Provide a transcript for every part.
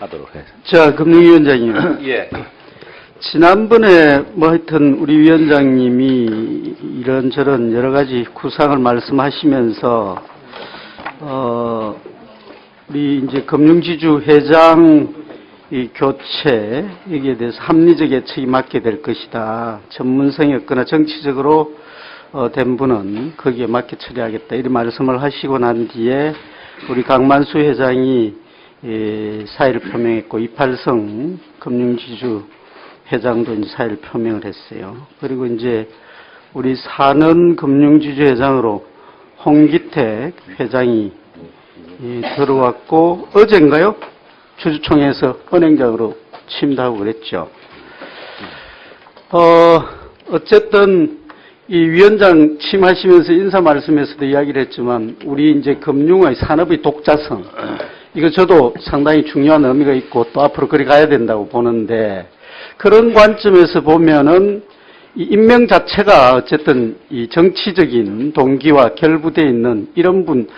하도록 해서. 자, 금융위원장님. 예. 지난번에 하여튼 우리 위원장님이 이런저런 여러 가지 구상을 말씀하시면서 우리 이제 금융지주 회장 이 교체 여기에 대해서 합리적 예측이 맞게 될 것이다. 전문성이 없거나 정치적으로 된 분은 거기에 맞게 처리하겠다. 이런 말씀을 하시고 난 뒤에 우리 강만수 회장이 사의를 표명했고 이팔성 금융지주 회장도 이제 사의를 표명을 했어요. 그리고 이제 우리 산은 금융지주 회장으로 홍기택 회장이 들어왔고 어젠가요? 주주총회에서 은행장으로 취임하고 그랬죠. 어쨌든 이 위원장 취임하시면서 인사 말씀에서도 이야기를 했지만 우리 이제 금융의 산업의 독자성 이거 저도 상당히 중요한 의미가 있고 또 앞으로 그리 가야 된다고 보는데 그런 관점에서 보면은 이 임명 자체가 어쨌든 이 정치적인 동기와 결부되어 있는 이런 분,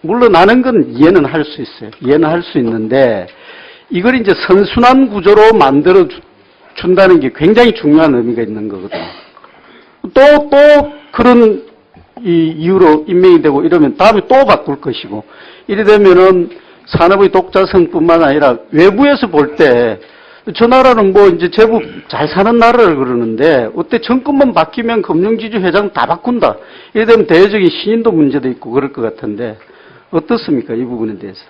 물러나는 건 이해는 할 수 있어요. 이해는 할 수 있는데 이걸 이제 선순환 구조로 만들어 준다는 게 굉장히 중요한 의미가 있는 거거든요. 또 그런 이유로 임명이 되고 이러면 다음에 또 바꿀 것이고 이래 되면은 산업의 독자성뿐만 아니라 외부에서 볼 때 저 나라는 이제 제법 잘 사는 나라를 그러는데 어때 정권만 바뀌면 금융지주 회장 다 바꾼다. 이래 되면 대외적인 신인도 문제도 있고 그럴 것 같은데 어떻습니까? 이 부분에 대해서.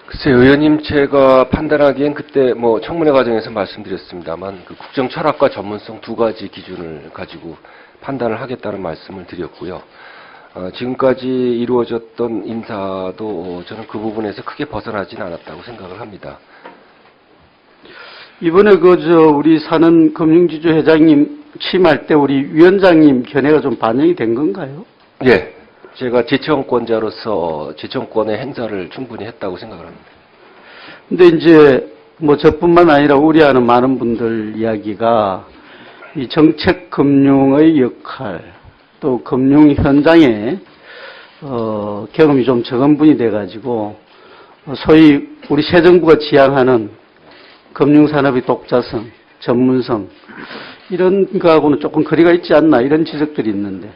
글쎄, 의원님, 제가 판단하기엔 그때 청문회 과정에서 말씀드렸습니다만, 그 국정 철학과 전문성 두 가지 기준을 가지고 판단을 하겠다는 말씀을 드렸고요. 지금까지 이루어졌던 인사도 저는 그 부분에서 크게 벗어나진 않았다고 생각을 합니다. 이번에 우리 사는 금융지주 회장님 취임할 때 우리 위원장님 견해가 좀 반영이 된 건가요? 예. 제가 지청권자로서 지청권의 행사를 충분히 했다고 생각을 합니다. 근데 이제 저뿐만 아니라 우려하는 많은 분들 이야기가 이 정책 금융의 역할 또 금융 현장에 경험이 좀 적은 분이 돼가지고 소위 우리 새 정부가 지향하는 금융산업의 독자성, 전문성 이런 거하고는 조금 거리가 있지 않나 이런 지적들이 있는데.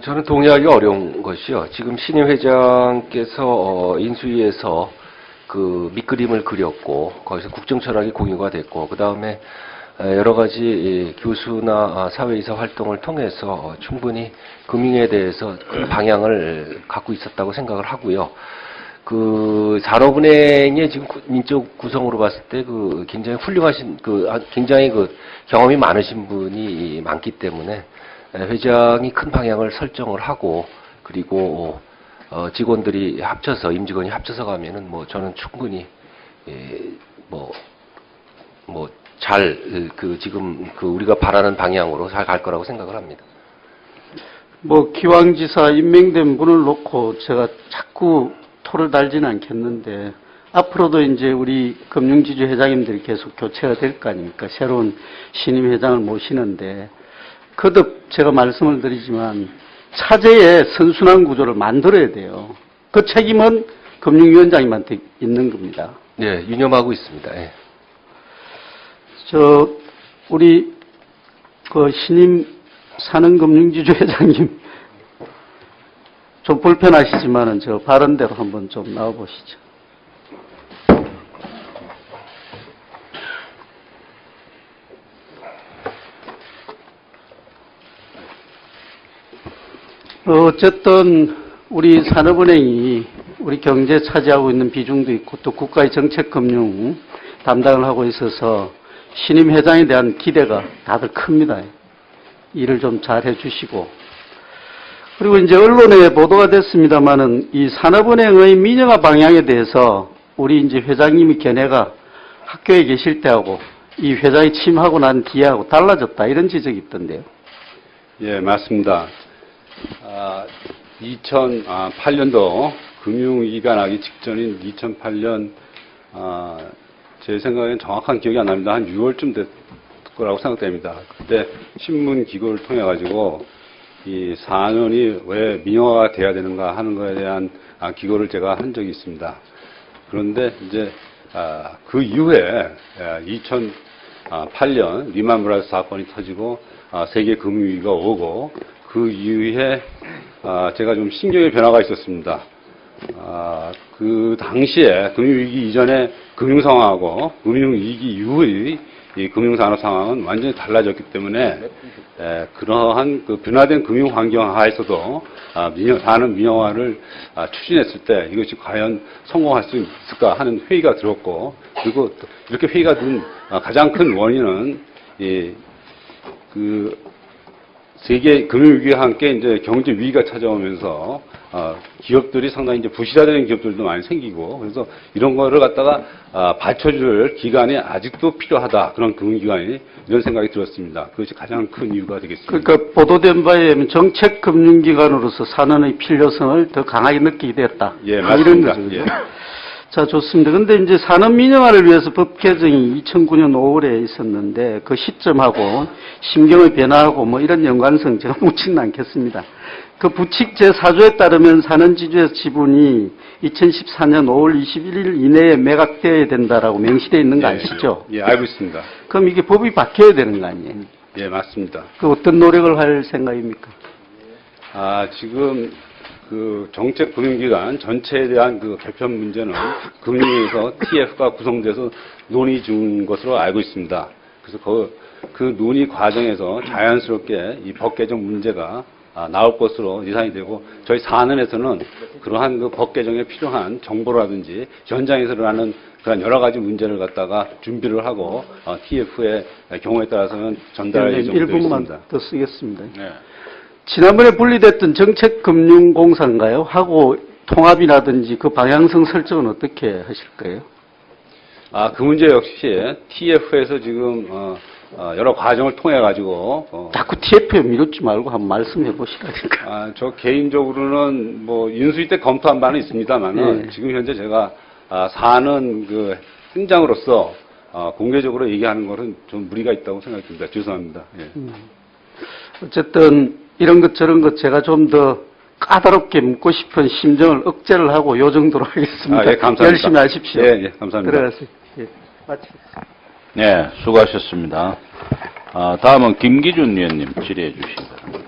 저는 동의하기 어려운 것이요. 지금 신임 회장께서 인수위에서 그 밑그림을 그렸고 거기서 국정철학이 공유가 됐고 그 다음에 여러 가지 교수나 사회이사 활동을 통해서 충분히 금융에 대해서 그 방향을 갖고 있었다고 생각을 하고요. 그 산업은행의 지금 인적 구성으로 봤을 때 그 굉장히 훌륭하신 굉장히 경험이 많으신 분이 많기 때문에 회장이 큰 방향을 설정을 하고 그리고 직원들이 합쳐서 임직원이 합쳐서 가면은 저는 충분히 잘 지금 우리가 바라는 방향으로 잘 갈 거라고 생각을 합니다. 기왕지사 임명된 분을 놓고 제가 자꾸 토를 달지는 않겠는데 앞으로도 이제 우리 금융지주 회장님들이 계속 교체가 될 거 아닙니까? 새로운 신임 회장을 모시는데 거듭 제가 말씀을 드리지만 차제의 선순환 구조를 만들어야 돼요. 그 책임은 금융위원장님한테 있는 겁니다. 네, 유념하고 있습니다. 예. 우리 신임 사는 금융지주 회장님 좀 불편하시지만은 발언대로 한번 좀 나와 보시죠. 어쨌든 우리 산업은행이 우리 경제에 차지하고 있는 비중도 있고 또 국가의 정책금융 담당을 하고 있어서 신임 회장에 대한 기대가 다들 큽니다. 일을 좀 잘 해주시고 그리고 이제 언론에 보도가 됐습니다만은 이 산업은행의 민영화 방향에 대해서 우리 이제 회장님의 견해가 학교에 계실 때하고 이 회장이 취임하고 난 뒤하고 달라졌다 이런 지적이 있던데요. 예, 맞습니다. 2008년도 금융위기가 나기 직전인 2008년 제 생각엔 정확한 기억이 안 납니다. 한 6월쯤 됐 거라고 생각됩니다. 그때 신문 기고를 통해 가지고 이 산원이 왜 민영화가 돼야 되는가 하는 것에 대한 기고를 제가 한 적이 있습니다. 그런데 이제 그 이후에 2008년 리만 브라더스 사건이 터지고 세계 금융위기가 오고 그 이후에 제가 좀 신경의 변화가 있었습니다. 그 당시에 금융위기 이전에 금융 상황하고 금융위기 이후의 이 금융산업 상황은 완전히 달라졌기 때문에 그러한 그 변화된 금융 환경 하에서도 산업 민영화를 추진했을 때 이것이 과연 성공할 수 있을까 하는 회의가 들었고, 그리고 또 이렇게 회의가 든 가장 큰 원인은 그 세계 금융위기와 함께 이제 경제 위기가 찾아오면서 기업들이 상당히 이제 부실화되는 기업들도 많이 생기고, 그래서 이런 거를 갖다가 받쳐줄 기관이 아직도 필요하다, 그런 금융기관이, 이런 생각이 들었습니다. 그것이 가장 큰 이유가 되겠습니다. 그러니까 보도된 바에 의하면 정책 금융기관으로서 산업의 필요성을 더 강하게 느끼게 됐다. 예, 이런 맞습니다. 거죠. 예. 자, 좋습니다. 근데 이제 산업 민영화를 위해서 법 개정이 2009년 5월에 있었는데 그 시점하고 심경의 변화하고 뭐 이런 연관성 제가 묻지는 않겠습니다. 그 부칙 제4조에 따르면 산업지주의 지분이 2014년 5월 21일 이내에 매각되어야 된다라고 명시되어 있는 거 아시죠? 예, 알고 있습니다. 그럼 이게 법이 바뀌어야 되는 거 아니에요? 예, 맞습니다. 그 어떤 노력을 할 생각입니까? 지금 그 정책 금융기관 전체에 대한 그 개편 문제는 금융위에서 TF가 구성돼서 논의 중인 것으로 알고 있습니다. 그래서 그 논의 과정에서 자연스럽게 이 법 개정 문제가 나올 것으로 예상이 되고, 저희 사안에서는 그러한 그 법 개정에 필요한 정보라든지 현장에서 일어나는 그런 여러 가지 문제를 갖다가 준비를 하고 TF의 경우에 따라서는 전달할 예정되어 1분만 있습니다. 더 쓰겠습니다. 네. 지난번에 분리됐던 정책금융공사인가요? 하고 통합이라든지 그 방향성 설정은 어떻게 하실 거예요? 그 문제 역시 TF에서 지금 여러 과정을 통해 가지고 자꾸 TF에 미루지 말고 한번 말씀해 보시라니까. 저 개인적으로는 뭐 인수위 때 검토한 바는 있습니다만은 네. 지금 현재 제가 사는 그 현장으로서 공개적으로 얘기하는 것은 좀 무리가 있다고 생각됩니다. 죄송합니다. 예. 어쨌든 이런 것 저런 것 제가 좀 더 까다롭게 묻고 싶은 심정을 억제를 하고 요 정도로 하겠습니다. 예, 감사합니다. 열심히 하십시오. 예, 감사합니다. 들어가세요. 예, 마치겠습니다. 네, 수고하셨습니다. 다음은 김기준 위원님 질의해 주시기 바랍니다.